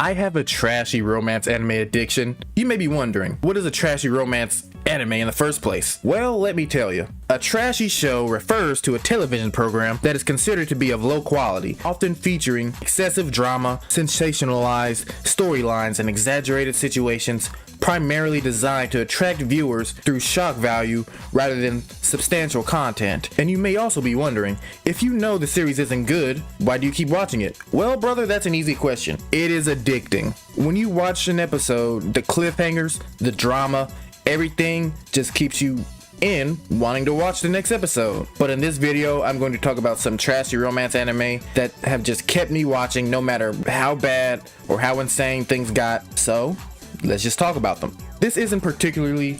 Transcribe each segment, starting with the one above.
I have a trashy romance anime addiction. You may be wondering, what is a trashy romance anime in the first place? Well, let me tell you. A trashy show refers to a television program that is considered to be of low quality, often featuring excessive drama, sensationalized storylines, and exaggerated situations, primarily designed to attract viewers through shock value rather than substantial content. And you may also be wondering, if you know the series isn't good, why do you keep watching it? Well, brother, that's an easy question. It is addicting. When you watch an episode, the cliffhangers, the drama, everything just keeps you in wanting to watch the next episode. But in this video, I'm going to talk about some trashy romance anime that have just kept me watching no matter how bad or how insane things got. So let's just talk about them. This isn't particularly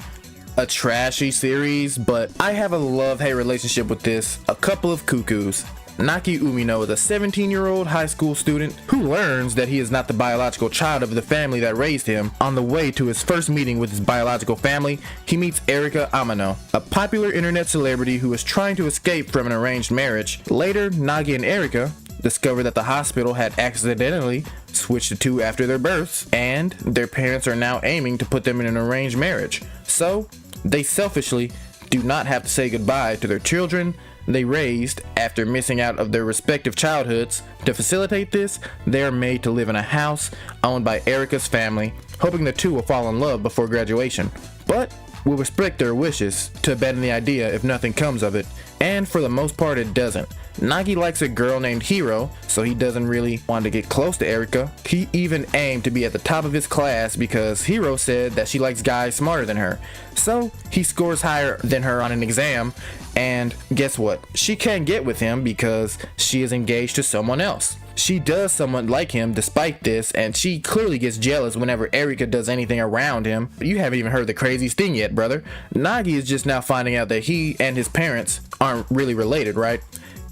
a trashy series, but I have a love-hate relationship with this. A Couple of Cuckoos. Naki Umino is a 17-year-old high school student who learns that he is not the biological child of the family that raised him. On the way to his first meeting with his biological family, he meets Erika Amano, a popular internet celebrity who is trying to escape from an arranged marriage. Later, Nagi and Erika discover that the hospital had accidentally switched the two after their births, and their parents are now aiming to put them in an arranged marriage. So, they selfishly do not have to say goodbye to their children they raised after missing out of their respective childhoods. To facilitate this, they are made to live in a house owned by Erika's family, hoping the two will fall in love before graduation, but will respect their wishes to abandon the idea if nothing comes of it, and for the most part it doesn't. Nagi likes a girl named Hiro, so he doesn't really want to get close to Erika. He even aimed to be at the top of his class because Hiro said that she likes guys smarter than her. So he scores higher than her on an exam, and guess what? She can't get with him because she is engaged to someone else. She does somewhat like him despite this, and she clearly gets jealous whenever Erika does anything around him. You haven't even heard the craziest thing yet, brother. Nagi is just now finding out that he and his parents aren't really related, right?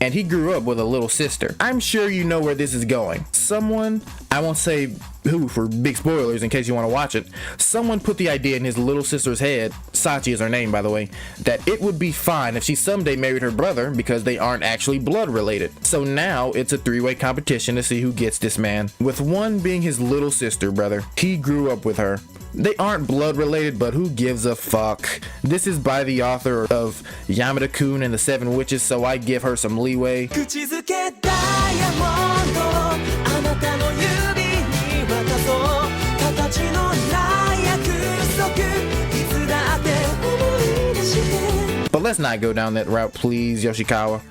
And he grew up with a little sister. I'm sure you know where this is going. Someone, I won't say who for big spoilers in case you want to watch it, someone put the idea in his little sister's head, Sachi is her name by the way, that it would be fine if she someday married her brother because they aren't actually blood related. So now it's a three-way competition to see who gets this man, with one being his little sister, brother. He grew up with her. They aren't blood related, but who gives a fuck? This is by the author of Yamada-kun and the Seven Witches, so I give her some leeway. But let's not go down that route, please, Yoshikawa.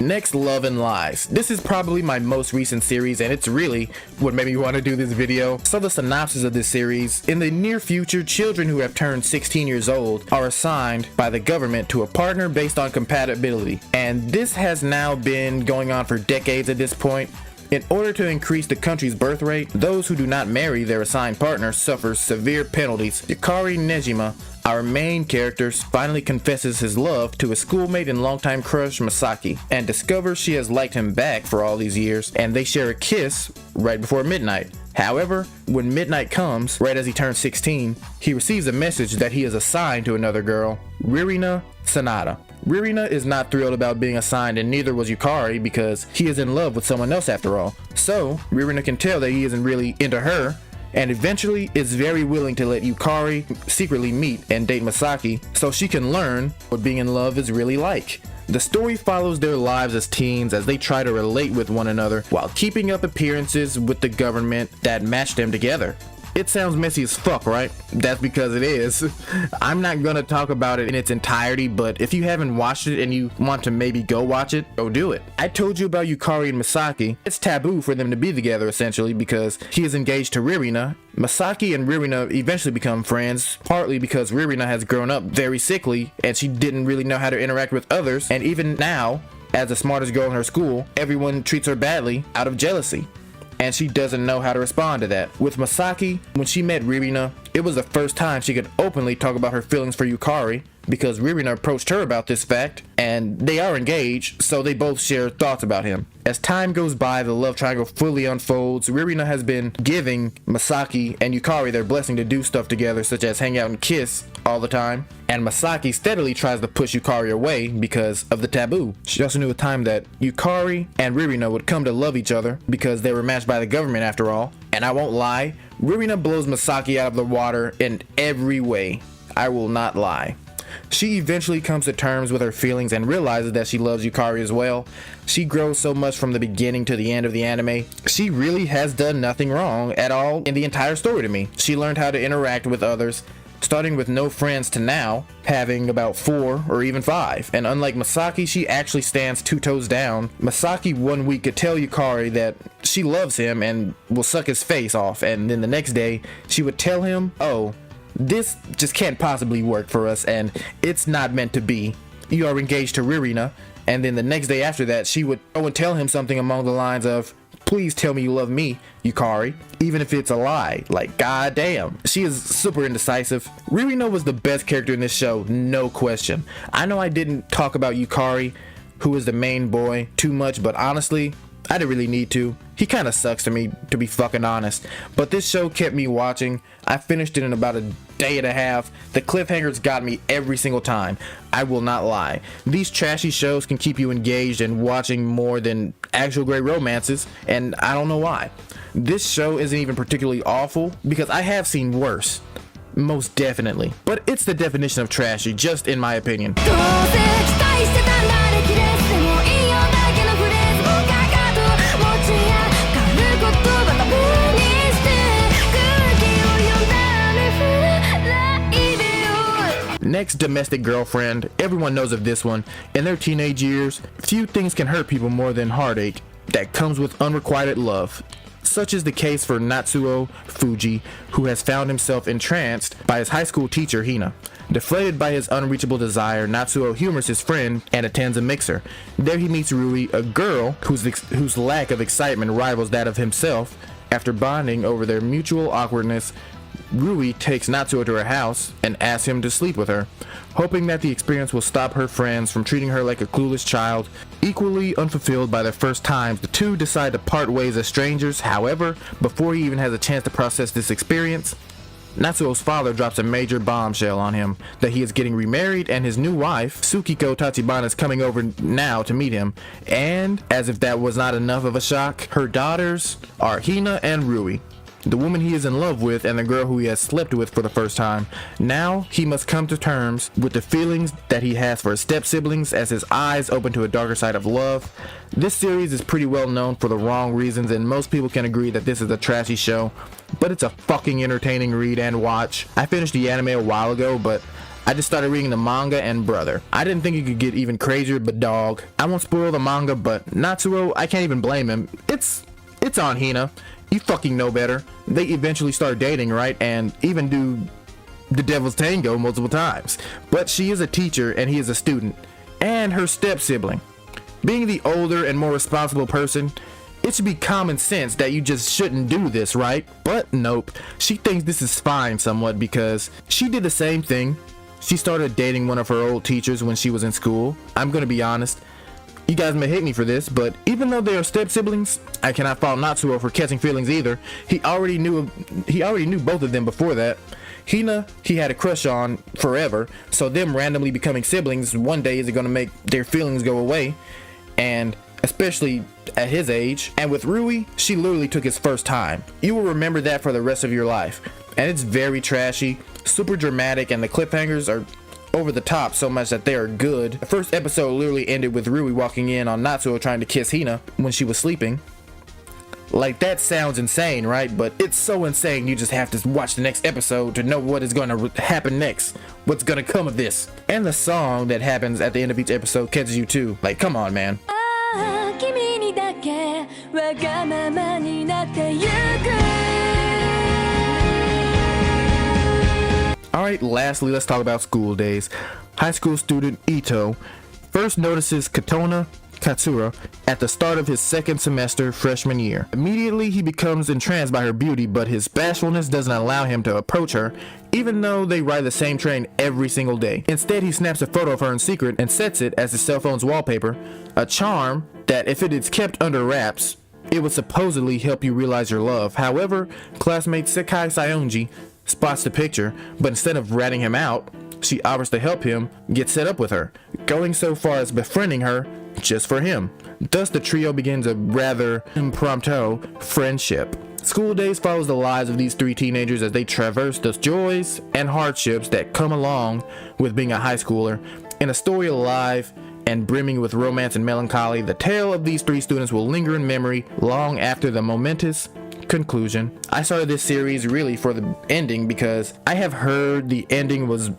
Next, Love and Lies. This is probably my most recent series, and it's really what made me want to do this video. So the synopsis of this series: in the near future, children who have turned 16 years old are assigned by the government to a partner based on compatibility. And this has now been going on for decades at this point. In order to increase the country's birth rate, those who do not marry their assigned partner suffer severe penalties. Yukari Nejima, our main character, finally confesses his love to his schoolmate and longtime crush Masaki, and discovers she has liked him back for all these years, and they share a kiss right before midnight. However, when midnight comes, right as he turns 16, he receives a message that he is assigned to another girl, Ririna Sanada. Ririna is not thrilled about being assigned, and neither was Yukari because he is in love with someone else after all. So, Ririna can tell that he isn't really into her, and eventually is very willing to let Yukari secretly meet and date Masaki so she can learn what being in love is really like. The story follows their lives as teens as they try to relate with one another while keeping up appearances with the government that match them together. It sounds messy as fuck, right? That's because it is. I'm not gonna talk about it in its entirety, but if you haven't watched it and you want to maybe go watch it, go do it. I told you about Yukari and Masaki. It's taboo for them to be together essentially because he is engaged to Ririna. Masaki and Ririna eventually become friends, partly because Ririna has grown up very sickly and she didn't really know how to interact with others, and even now, as the smartest girl in her school, everyone treats her badly out of jealousy, and she doesn't know how to respond to that. With Masaki, when she met Ririna, it was the first time she could openly talk about her feelings for Yukari because Ririna approached her about this fact, and they are engaged, so they both share thoughts about him. As time goes by, the love triangle fully unfolds. Ririna has been giving Masaki and Yukari their blessing to do stuff together, such as hang out and kiss all the time, and Masaki steadily tries to push Yukari away because of the taboo. She also knew a time that Yukari and Ririna would come to love each other because they were matched by the government after all, and I won't lie, Ririna blows Masaki out of the water in every way. I will not lie. She eventually comes to terms with her feelings and realizes that she loves Yukari as well. She grows so much from the beginning to the end of the anime. She really has done nothing wrong at all in the entire story to me. She learned how to interact with others, starting with no friends to now having about 4 or even 5. And unlike Masaki, she actually stands 2 toes down. Masaki one week could tell Yukari that she loves him and will suck his face off, and then the next day she would tell him, oh, this just can't possibly work for us and it's not meant to be. You are engaged to Ririna. And then the next day after that, she would go and tell him something along the lines of, please tell me you love me, Yukari, even if it's a lie. Like, goddamn. She is super indecisive. Ririna was the best character in this show, no question. I know I didn't talk about Yukari, who is the main boy, too much, but honestly, I didn't really need to. He kind of sucks to me, to be fucking honest. But this show kept me watching. I finished it in about a day and a half. The cliffhangers got me every single time. I will not lie. These trashy shows can keep you engaged and watching more than actual great romances, and I don't know why. This show isn't even particularly awful, because I have seen worse. Most definitely. But it's the definition of trashy, just in my opinion. Next, domestic girlfriend. Everyone knows of this one. In their teenage years, few things can hurt people more than heartache that comes with unrequited love. Such is the case for Natsuo Fuji, who has found himself entranced by his high school teacher Hina. Deflated by his unreachable desire, Natsuo humors his friend and attends a mixer. There he meets Rui, a girl whose lack of excitement rivals that of himself. After bonding over their mutual awkwardness, Rui takes Natsuo to her house and asks him to sleep with her, hoping that the experience will stop her friends from treating her like a clueless child. Equally unfulfilled by their first times, the two decide to part ways as strangers. However, before he even has a chance to process this experience, Natsuo's father drops a major bombshell on him that he is getting remarried and his new wife, Tsukiko Tachibana, is coming over now to meet him. And, as if that was not enough of a shock, her daughters are Hina and Rui, the woman he is in love with and the girl who he has slept with for the first time. Now he must come to terms with the feelings that he has for his step-siblings as his eyes open to a darker side of love. This series is pretty well known for the wrong reasons, and most people can agree that this is a trashy show, but it's a fucking entertaining read and watch. I finished the anime a while ago, but I just started reading the manga, and brother, I didn't think it could get even crazier, but dog, I won't spoil the manga, but Natsuo, I can't even blame him. It's on Hina. You fucking know better. They eventually start dating, right? And even do the devil's tango multiple times. But she is a teacher and he is a student. And her step-sibling. Being the older and more responsible person, it should be common sense that you just shouldn't do this, right? But nope. She thinks this is fine somewhat because she did the same thing. She started dating one of her old teachers when she was in school. I'm gonna be honest. You guys may hate me for this, but even though they are step-siblings, I cannot fault Natsuo for catching feelings either. He already knew both of them before that. Hina, he had a crush on forever, so them randomly becoming siblings one day isn't going to make their feelings go away, and especially at his age. And with Rui, she literally took his first time. You will remember that for the rest of your life. And it's very trashy, super dramatic, and the cliffhangers are over the top so much that they are good. The first episode literally ended with Rui walking in on Natsuo trying to kiss Hina when she was sleeping. Like, that sounds insane, right? But it's so insane you just have to watch the next episode to know what is going to happen next. What's going to come of this. And the song that happens at the end of each episode catches you too. Like, come on, man. Alright, lastly, let's talk about school days. High school student Ito first notices Katona Katsura at the start of his second semester freshman year. Immediately he becomes entranced by her beauty, but his bashfulness doesn't allow him to approach her, even though they ride the same train every single day. Instead, he snaps a photo of her in secret and sets it as his cell phone's wallpaper, a charm that, if it is kept under wraps, it would supposedly help you realize your love. However, classmate Sekai Saionji spots the picture, but instead of ratting him out, she offers to help him get set up with her, going so far as befriending her just for him. Thus, the trio begins a rather impromptu friendship. School Days follows the lives of these three teenagers as they traverse the joys and hardships that come along with being a high schooler. In a story alive and brimming with romance and melancholy, the tale of these three students will linger in memory long after the momentous conclusion. I started this series really for the ending because I have heard the ending was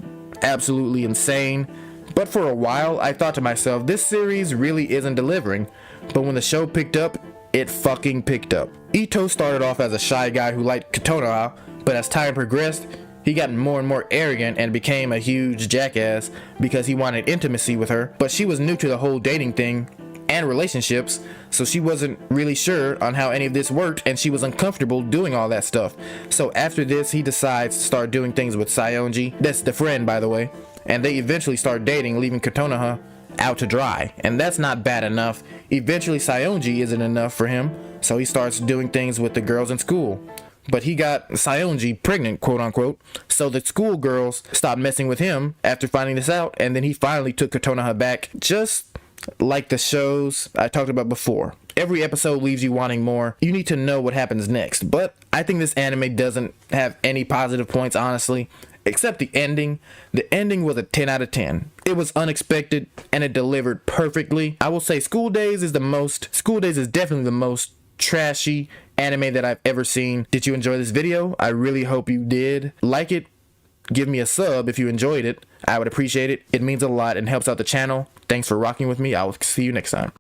absolutely insane, but for a while I thought to myself, this series really isn't delivering. But when the show picked up, it fucking picked up. Ito started off as a shy guy who liked Kotonoha, but as time progressed, he got more and more arrogant and became a huge jackass because he wanted intimacy with her, but she was new to the whole dating thing and relationships, so she wasn't really sure on how any of this worked, and she was uncomfortable doing all that stuff. So after this, he decides to start doing things with Saionji, that's the friend by the way, and they eventually start dating, leaving Kotonoha out to dry. And that's not bad enough. Eventually Saionji isn't enough for him, so he starts doing things with the girls in school. But he got Saionji pregnant, quote unquote, so the school girls stopped messing with him after finding this out, and then he finally took Kotonoha back, just like the shows I talked about before. Every episode leaves you wanting more. You need to know what happens next. But I think this anime doesn't have any positive points, honestly, except the ending. The ending was a 10 out of 10. It was unexpected and it delivered perfectly. I will say School Days is definitely the most trashy anime that I've ever seen. Did you enjoy this video? I really hope you did. Like it, give me a sub if you enjoyed it. I would appreciate it. It means a lot and helps out the channel. Thanks for rocking with me. I will see you next time.